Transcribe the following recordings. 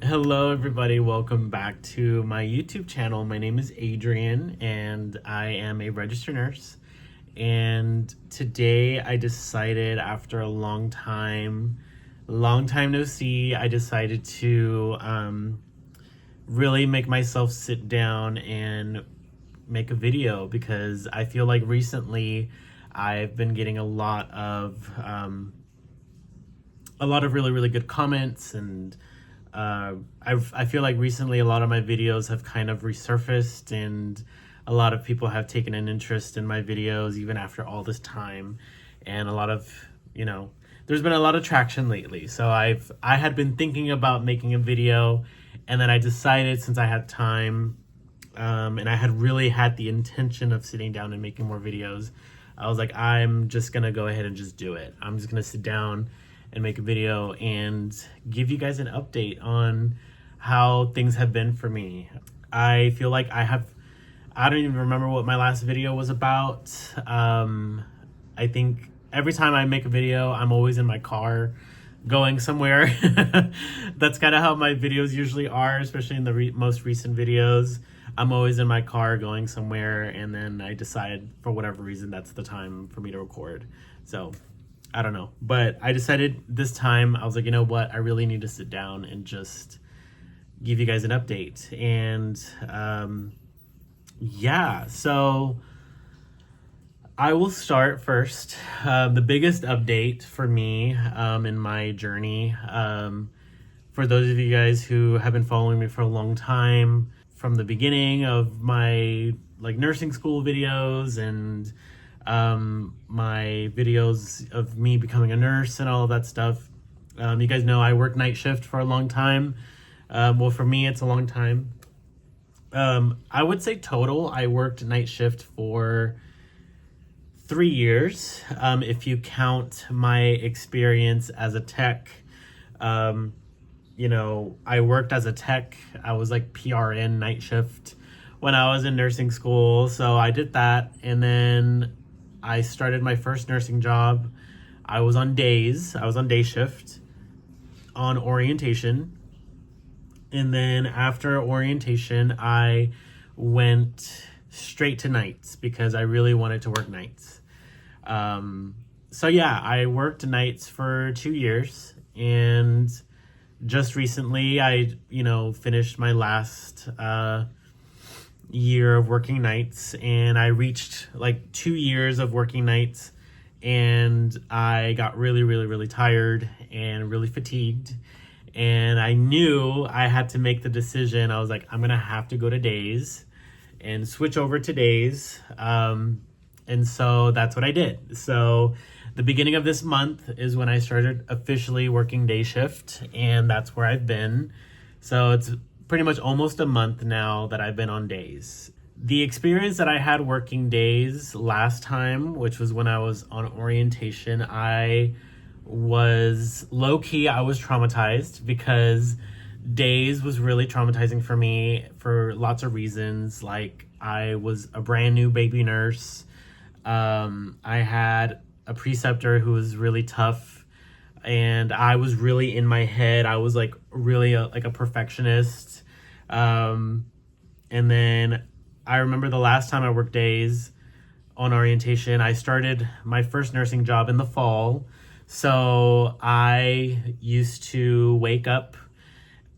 Hello everybody, welcome back to my YouTube channel. My name is Adrian and I am a registered nurse. And today I decided, after a long time no see, I decided to really make myself sit down and make a video, because I feel like recently I've been getting a lot of really good comments, and I feel like recently a lot of my videos have kind of resurfaced, and a lot of people have taken an interest in my videos even after all this time, and a lot of, there's been a lot of traction lately. So I had been thinking about making a video, and then I decided, since I had time, and I had really had the intention of sitting down and making more videos, I was like, I'm just gonna go ahead and just do it. I'm just gonna sit down and make a video and give you guys an update on how things have been for me. I feel like I don't even remember what my last video was about. I think every time I make a video, I'm always in my car going somewhere. That's kind of how my videos usually are, especially in the most recent videos. I'm always in my car going somewhere, and then I decide, for whatever reason, that's the time for me to record. So I don't know, but I decided this time, I was like, you know what, I really need to sit down and just give you guys an update. And yeah, so I will start first. The biggest update for me in my journey, for those of you guys who have been following me for a long time, from the beginning of my nursing school videos and my videos of me becoming a nurse and all of that stuff. You guys know I worked night shift for a long time. Well, for me, it's a long time. I would say total, I worked night shift for 3 years. If you count my experience as a tech, I worked as a tech. I was like PRN night shift when I was in nursing school. So I did that. And then I started my first nursing job. I was on days. I was on day shift on orientation. And then after orientation, I went straight to nights because I really wanted to work nights. So yeah, I worked nights for 2 years, and just recently I, finished my last year of working nights, and I reached 2 years of working nights, and I got really tired and really fatigued, and I knew I had to make the decision. I was like, I'm gonna have to go to days and switch over to days. And so that's what I did. So the beginning of this month is when I started officially working day shift, and that's where I've been. So it's pretty much almost a month now that I've been on days. The experience that I had working days last time, which was when I was on orientation, I was low-key, I was traumatized, because days was really traumatizing for me for lots of reasons. Like, I was a brand new baby nurse. I had a preceptor who was really tough, and I was really in my head. I was really a perfectionist. And then I remember the last time I worked days on orientation, I started my first nursing job in the fall. So I used to wake up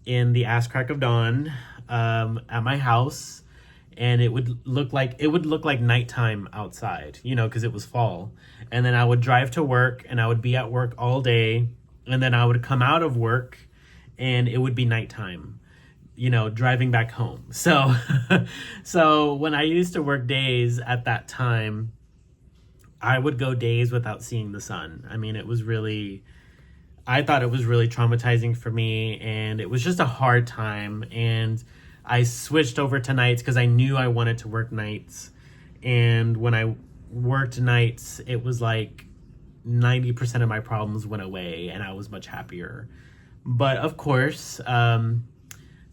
in the ass crack of dawn at my house, and it would look like nighttime outside, because it was fall. And then I would drive to work, and I would be at work all day, and then I would come out of work and it would be nighttime, driving back home. So so when I used to work days at that time, I would go days without seeing the sun. I mean, I thought it was really traumatizing for me, and it was just a hard time. And I switched over to nights because I knew I wanted to work nights. And when I worked nights, it was 90% of my problems went away, and I was much happier. But of course,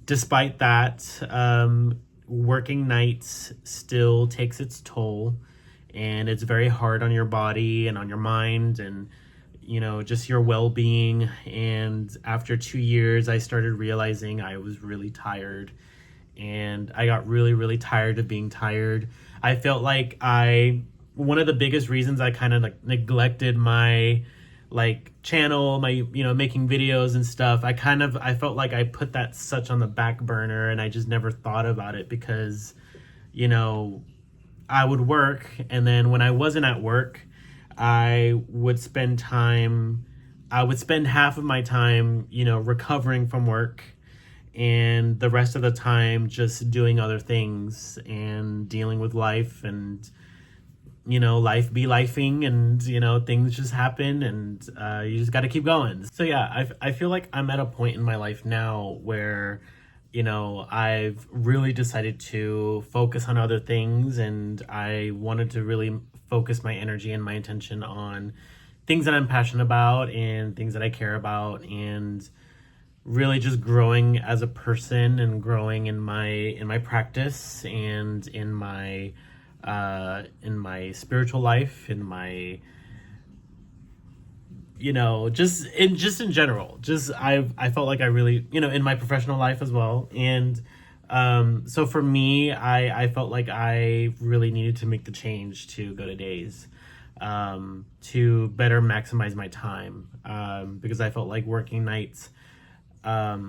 despite that, working nights still takes its toll, and it's very hard on your body and on your mind. And just your well-being. And after 2 years, I started realizing I was really tired, and I got really, really tired of being tired. I felt like one of the biggest reasons I kind of like neglected my like channel, my, making videos and stuff. I felt like I put that such on the back burner, and I just never thought about it because, I would work, and then when I wasn't at work, I would spend half of my time, recovering from work, and the rest of the time just doing other things and dealing with life, and life be lifing, and things just happen, and you just got to keep going. So yeah, I feel like I'm at a point in my life now where I've really decided to focus on other things, and I wanted to really focus my energy and my attention on things that I'm passionate about and things that I care about, and really just growing as a person and growing in my practice and in my spiritual life, in my just in general. Just I felt like I really, in my professional life as well. And so for me, I felt like I really needed to make the change to go to days, to better maximize my time, because I felt like working nights, I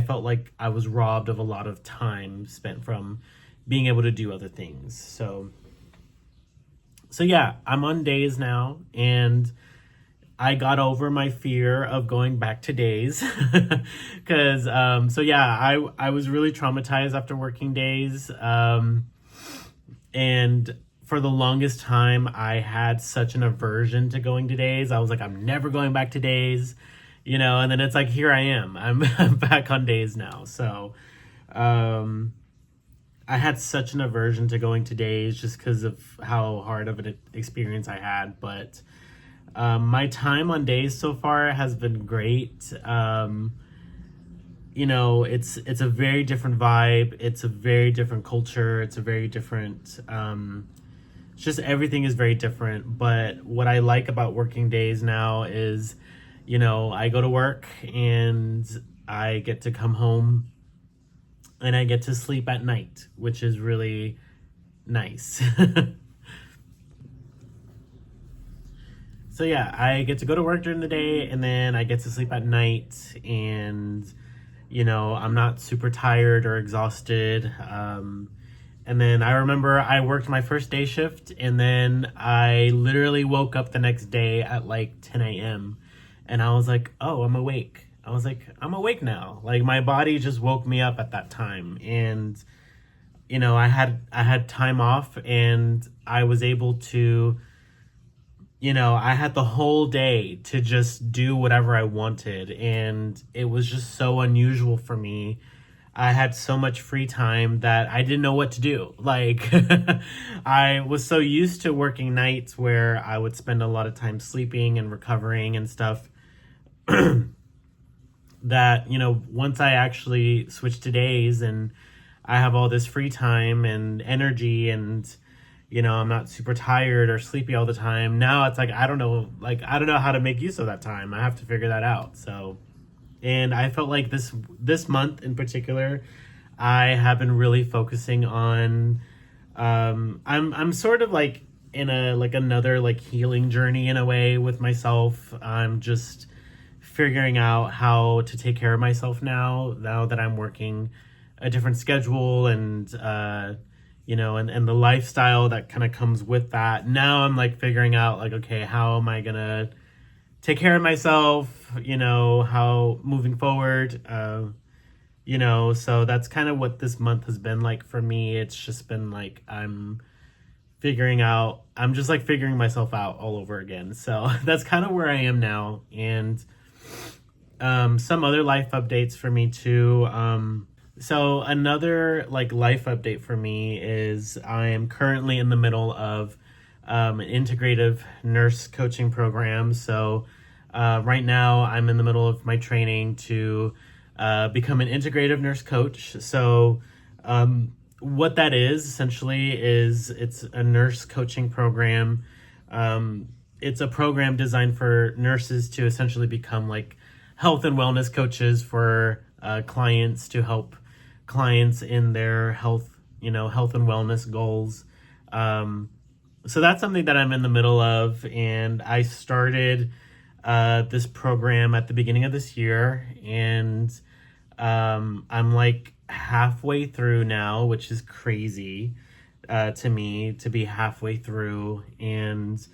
felt like I was robbed of a lot of time spent from being able to do other things. So yeah, I'm on days now, and I got over my fear of going back to days because so yeah, I was really traumatized after working days, and for the longest time I had such an aversion to going to days. I was like, I'm never going back to days, and then it's like, here I am. I'm back on days now. So I had such an aversion to going to days just because of how hard of an experience I had. But my time on days so far has been great. It's a very different vibe. It's a very different culture. It's a very different, just everything is very different. But what I like about working days now is, I go to work and I get to come home and I get to sleep at night, which is really nice. So yeah, I get to go to work during the day, and then I get to sleep at night, and I'm not super tired or exhausted. And then I remember I worked my first day shift, and then I literally woke up the next day at like 10 a.m. and I was like, oh, I'm awake. I was like, I'm awake now. Like, my body just woke me up at that time. And, I had time off, and I was able to, I had the whole day to just do whatever I wanted. And it was just so unusual for me. I had so much free time that I didn't know what to do. Like, I was so used to working nights where I would spend a lot of time sleeping and recovering and stuff. That, once I actually switch to days and I have all this free time and energy, and, I'm not super tired or sleepy all the time. Now it's like, I don't know how to make use of that time. I have to figure that out. So, and I felt like this month in particular, I have been really focusing on, I'm sort of like in another like healing journey in a way with myself. I'm just figuring out how to take care of myself now that I'm working a different schedule, and and the lifestyle that kind of comes with that. Now I'm like figuring out like, okay, how am I gonna take care of myself, how moving forward, so that's kind of what this month has been like for me. It's just been like, I'm just like figuring myself out all over again. So that's kind of where I am now. And some other life updates for me too. So another like life update for me is I am currently in the middle of an integrative nurse coaching program. So right now I'm in the middle of my training to become an integrative nurse coach. So what that is essentially is it's a nurse coaching program it's a program designed for nurses to essentially become like health and wellness coaches for clients, to help clients in their health, health and wellness goals. So that's something that I'm in the middle of, and I started this program at the beginning of this year, and I'm like halfway through now, which is crazy to me to be halfway through. And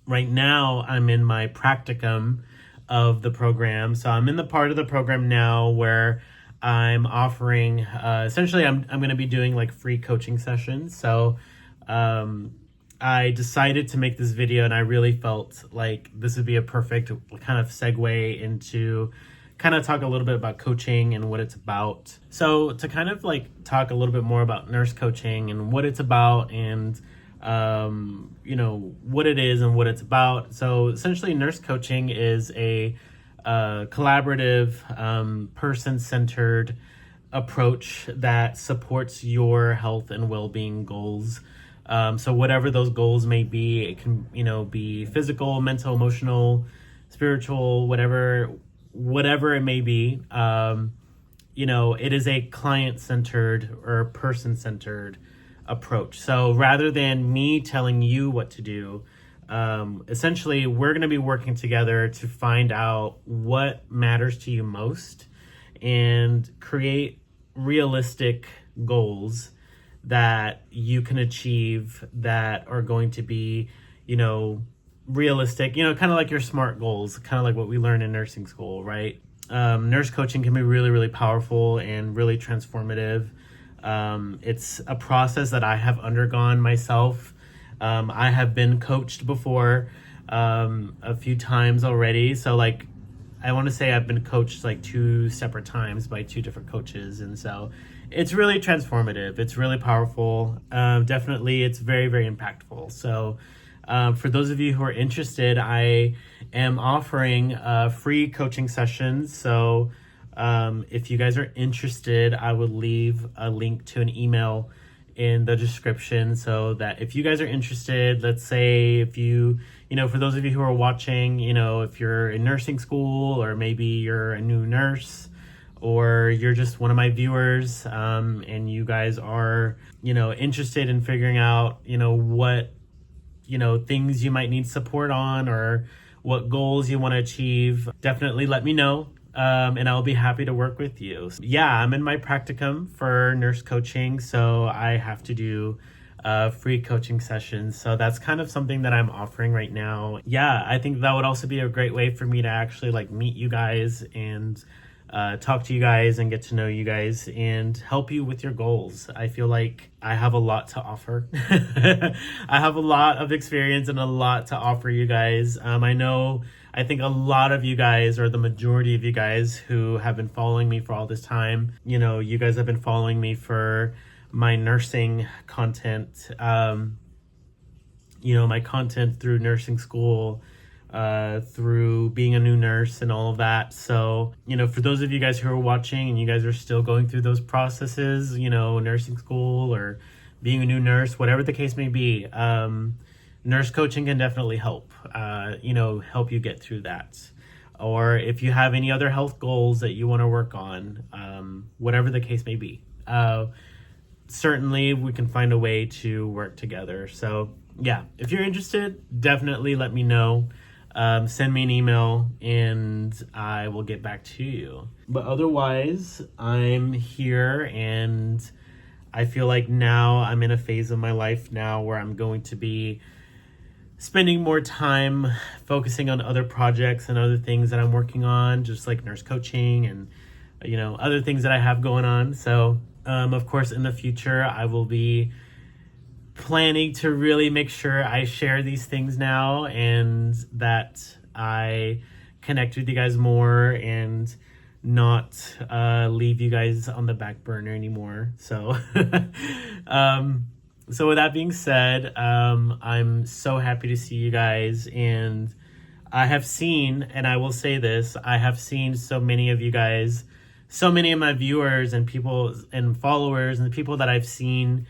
right now I'm in my practicum of the program. So I'm in the part of the program now where I'm offering, essentially I'm going to be doing like free coaching sessions. So I decided to make this video, and I really felt like this would be a perfect kind of segue into kind of talk a little bit about coaching and what it's about. So to kind of like talk a little bit more about nurse coaching and what it's about, and what it is and what it's about. So essentially nurse coaching is a collaborative, person-centered approach that supports your health and well-being goals. So whatever those goals may be, it can, be physical, mental, emotional, spiritual, whatever it may be. It is a client-centered or person-centered approach. So rather than me telling you what to do, essentially we're going to be working together to find out what matters to you most and create realistic goals that you can achieve that are going to be, realistic, kind of like your SMART goals, kind of like what we learn in nursing school, right? Nurse coaching can be really, really powerful and really transformative. It's a process that I have undergone myself. I have been coached before a few times already. So like, I want to say I've been coached like 2 separate times by 2 different coaches. And so it's really transformative. It's really powerful. Definitely, it's very, very impactful. So for those of you who are interested, I am offering free coaching sessions. So if you guys are interested, I would leave a link to an email in the description, so that if you guys are interested, let's say if you, for those of you who are watching, if you're in nursing school, or maybe you're a new nurse, or you're just one of my viewers, and you guys are, interested in figuring out, what, things you might need support on, or what goals you want to achieve, definitely let me know. And I'll be happy to work with you. Yeah, I'm in my practicum for nurse coaching, so I have to do free coaching sessions. So that's kind of something that I'm offering right now. Yeah, I think that would also be a great way for me to actually like meet you guys and talk to you guys and get to know you guys and help you with your goals. I feel like I have a lot to offer. I have a lot of experience and a lot to offer you guys. I think a lot of you guys, or the majority of you guys who have been following me for all this time, you guys have been following me for my nursing content, my content through nursing school, through being a new nurse and all of that. So, for those of you guys who are watching and you guys are still going through those processes, nursing school or being a new nurse, whatever the case may be, nurse coaching can definitely help, help you get through that. Or if you have any other health goals that you want to work on, whatever the case may be, certainly we can find a way to work together. So yeah, if you're interested, definitely let me know. Send me an email and I will get back to you. But otherwise, I'm here, and I feel like now I'm in a phase of my life now where I'm going to be spending more time focusing on other projects and other things that I'm working on, just like nurse coaching and, other things that I have going on. So, of course, in the future, I will be planning to really make sure I share these things now, and that I connect with you guys more and not leave you guys on the back burner anymore. So, so with that being said, I'm so happy to see you guys, and I have seen, and I will say this, I have seen so many of you guys, so many of my viewers and people and followers and the people that I've seen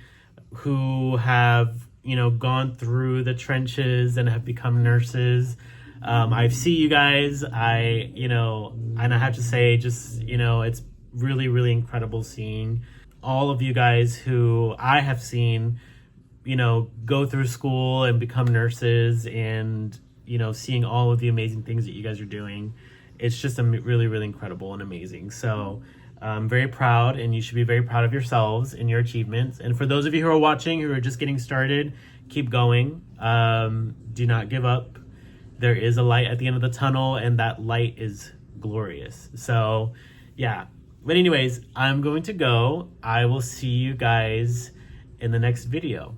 who have gone through the trenches and have become nurses. I see you guys. And I have to say, just, it's really, really incredible seeing all of you guys who I have seen, go through school and become nurses, and, seeing all of the amazing things that you guys are doing. It's just really, really incredible and amazing. So I'm very proud, and you should be very proud of yourselves and your achievements. And for those of you who are watching, who are just getting started, keep going. Do not give up. There is a light at the end of the tunnel, and that light is glorious. So yeah. But anyways, I'm going to go. I will see you guys in the next video.